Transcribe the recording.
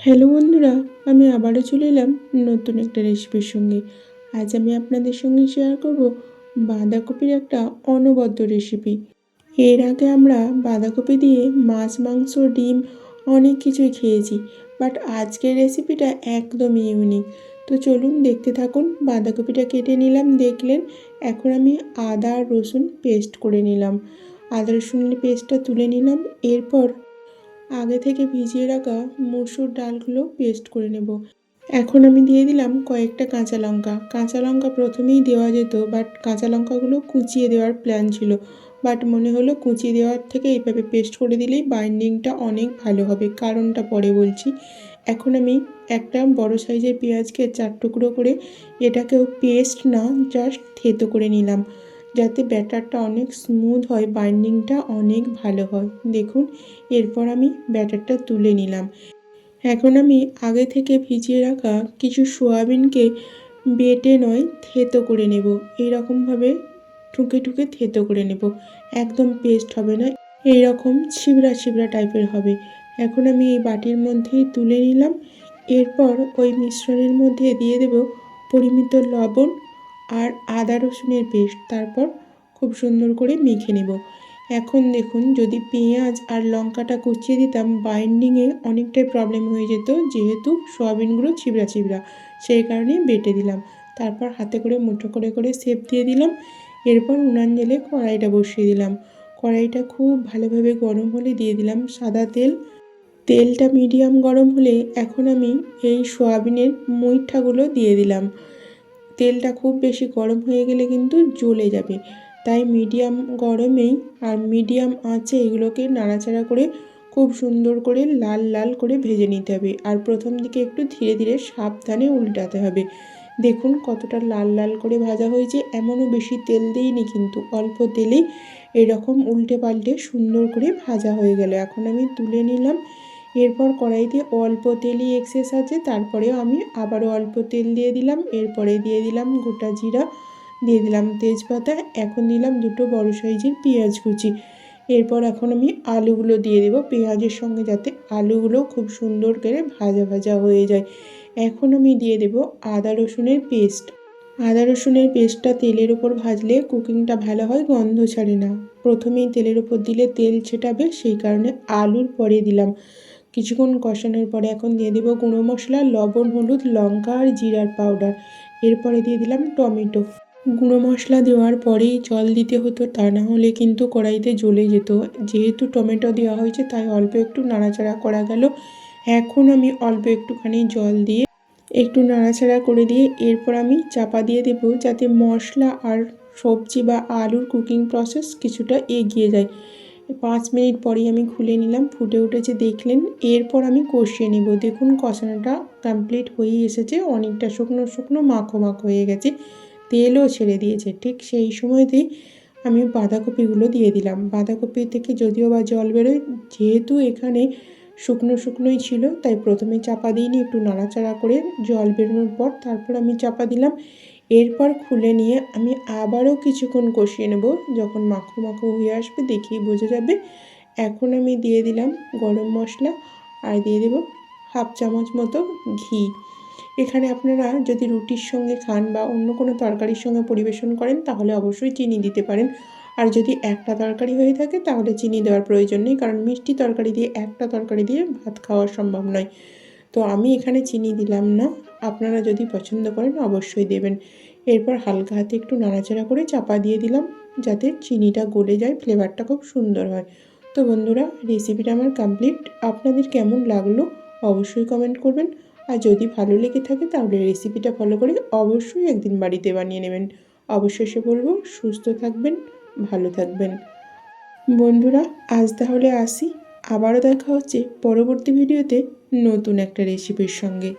Hello বন্ধুরা, আমি আবারও চলে এলাম নতুন একটা রেসিপির সঙ্গে। আজ আমি আপনাদের সঙ্গে শেয়ার করব বাঁধাকপির একটা অনবদ্য রেসিপি। এর আগে আমরা বাঁধাকপি দিয়ে মাছ, মাংস, ডিম অনেক কিছুই খেয়েছি, বাট আজকের রেসিপিটা একদমই ইউনিক। তো চলুন দেখতে থাকুন। বাঁধাকপিটা কেটে নিলাম, দেখলেন। এখন আমি আদা আর রসুন পেস্ট করে নিলাম। আদা রসুনের পেস্টটা তুলে নিলাম। এরপর আগে থেকে ভিজিয়ে রাখা মসুর ডালগুলো পেস্ট করে নেব। এখন আমি দিয়ে দিলাম কয়েকটা কাঁচা লঙ্কা। কাঁচা লঙ্কা প্রথমেই দেওয়া যেত, বাট কাঁচা লঙ্কাগুলো কুচিয়ে দেওয়ার প্ল্যান ছিল, বাট মনে হলো কুচিয়ে দেওয়ার থেকে এইভাবে পেস্ট করে দিলেই বাইন্ডিংটা অনেক ভালো হবে। কারণটা পরে বলছি। এখন আমি একটা বড় সাইজের পেঁয়াজকে 4 টুকরো করে, এটাকেও পেস্ট না, জাস্ট থেতো করে নিলাম, যাতে ব্যাটারটা অনেক স্মুথ হয়, বাইন্ডিংটা অনেক ভালো হয়। দেখুন, এরপর আমি ব্যাটারটা তুলে নিলাম। এখন আমি আগে থেকে ভিজিয়ে রাখা কিছু সয়াবিনকে বেটে নয়, থেতো করে নেব। এইরকমভাবে ঠুকে ঠুকে থেতো করে নেব, একদম পেস্ট হবে না, এইরকম ছিবড়া ছিবড়া টাইপের হবে। এখন আমি এই বাটির মধ্যেই তুলে নিলাম। এরপর ওই মিশ্রণের মধ্যে দিয়ে দেব পরিমিত লবণ আর আদা রসুনের পেস্ট, তারপর খুব সুন্দর করে মেখে নেব। এখন দেখুন, যদি পেঁয়াজ আর লঙ্কাটা কুচিয়ে দিতাম, বাইন্ডিংয়ে অনেকটাই প্রবলেম হয়ে যেত, যেহেতু সয়াবিনগুলো ছিবড়া ছিবড়া, সেই কারণে বেটে দিলাম। তারপর হাতে করে মুঠো করে করে শেপ দিয়ে দিলাম। এরপর উনান জ্বেলে কড়াইটা বসিয়ে দিলাম। কড়াইটা খুব ভালোভাবে গরম হলে দিয়ে দিলাম সাদা তেল। তেলটা মিডিয়াম গরম হলে এখন আমি এই সয়াবিনের মুইঠাগুলো দিয়ে দিলাম। তেলটা খুব বেশি গরম হয়ে গেলে কিন্তু জ্বলে যাবে, তাই মিডিয়াম গরমেই আর মিডিয়াম আঁচে এগুলোকে নাড়াচাড়া করে খুব সুন্দর করে লাল লাল করে ভেজে নিতে হবে। আর প্রথম দিকে একটু ধীরে ধীরে সাবধানে উল্টাতে হবে। দেখুন কতটা লাল লাল করে ভাজা হয়েছে। এমনও বেশি তেল দিইনি, কিন্তু অল্প তেলেই এরকম উল্টে পাল্টে সুন্দর করে ভাজা হয়ে গেল। এখন আমি তুলে নিলাম। এরপর কড়াইতে অল্প তেলই এক্সেস আছে, তারপরেও আমি আবারও অল্প তেল দিয়ে দিলাম। এরপরে দিয়ে দিলাম গোটা জিরা, দিয়ে দিলাম তেজপাতা, এখন দিলাম দুটো বড় সাইজের পেঁয়াজ কুচি। এরপর এখন আমি আলুগুলো দিয়ে দেবো পেঁয়াজের সঙ্গে, যাতে আলুগুলো খুব সুন্দর করে ভাজা ভাজা হয়ে যায়। এখন আমি দিয়ে দেব আদা রসুনের পেস্ট। আদা রসুনের পেস্টটা তেলের ওপর ভাজলে কুকিংটা ভালো হয়, গন্ধ ছাড়ে না। প্রথমেই তেলের ওপর দিলে তেল ছেটাবে, সেই কারণে আলুর পরে দিলাম। কিছুক্ষণ কষানোর পরে এখন দিয়ে দেবো গুঁড়ো মশলা, লবণ, হলুদ, লঙ্কা আর জিরার পাউডার। এরপরে দিয়ে দিলাম টমেটো। গুঁড়ো মশলা দেওয়ার পরেই জল দিতে হতো, তা না হলে কিন্তু কড়াইতে জ্বলে যেত। যেহেতু টমেটো দেওয়া হয়েছে, তাই অল্প একটু নাড়াচাড়া করা গেল। এখন আমি অল্প একটুখানি জল দিয়ে একটু নাড়াচাড়া করে দিয়ে এরপর আমি চাপা দিয়ে দেবো, যাতে মশলা আর সবজি বা আলুর কুকিং প্রসেস কিছুটা এগিয়ে যায়। 5 মিনিট পরেই আমি খুলে নিলাম, ফুটে উঠেছে দেখলেন। এরপর আমি কষিয়ে নেব। দেখুন কষানোটা কমপ্লিট হয়েই এসেছে, অনেকটা শুকনো শুকনো মাখো মাখো হয়ে গেছে, তেলও ছেড়ে দিয়েছে। ঠিক সেই সময়তেই আমি বাঁধাকপিগুলো দিয়ে দিলাম। বাঁধাকপি থেকে যদিও বা জল বেরোয়, যেহেতু এখানে শুকনো শুকনোই ছিল, তাই প্রথমে চাপা দিইনি, একটু নাড়াচাড়া করে জল বেরোনোর পর তারপর আমি চাপা দিলাম। এরপর খুলে নিয়ে আমি আবারও কিছুক্ষণ কষিয়ে নেব। যখন মাখো মাখো হয়ে আসবে দেখেই বোঝা যাবে। এখন আমি দিয়ে দিলাম গরম মশলা আর দিয়ে দেব হাফ চামচ মতো ঘি। এখানে আপনারা যদি রুটির সঙ্গে খান বা অন্য কোনো তরকারির সঙ্গে পরিবেশন করেন, তাহলে অবশ্যই চিনি দিতে পারেন। আর যদি একটা তরকারি হয়ে থাকে, তাহলে চিনি দেওয়ার প্রয়োজন নেই, কারণ মিষ্টি তরকারি দিয়ে একটা তরকারি দিয়ে ভাত খাওয়া সম্ভব নয়। তো আমি এখানে চিনি দিলাম না, আপনারা যদি পছন্দ করেন অবশ্যই দেবেন। এরপর হালকা হাতে একটু নাড়াচাড়া করে চাপা দিয়ে দিলাম, যাতে চিনিটা গলে যায়, ফ্লেভারটা খুব সুন্দর হয়। তো বন্ধুরা, রেসিপিটা আমার কমপ্লিট। আপনাদের কেমন লাগলো অবশ্যই কমেন্ট করবেন। আর যদি ভালো লেগে থাকে, তাহলে রেসিপিটা ফলো করে অবশ্যই একদিন বাড়িতে বানিয়ে নেবেন। অবশেষে বলবো, সুস্থ থাকবেন, ভালো থাকবেন। বন্ধুরা, আজ তাহলে আসি। আবারও দেখা হচ্ছে পরবর্তী ভিডিওতে নতুন একটা রেসিপির সঙ্গে।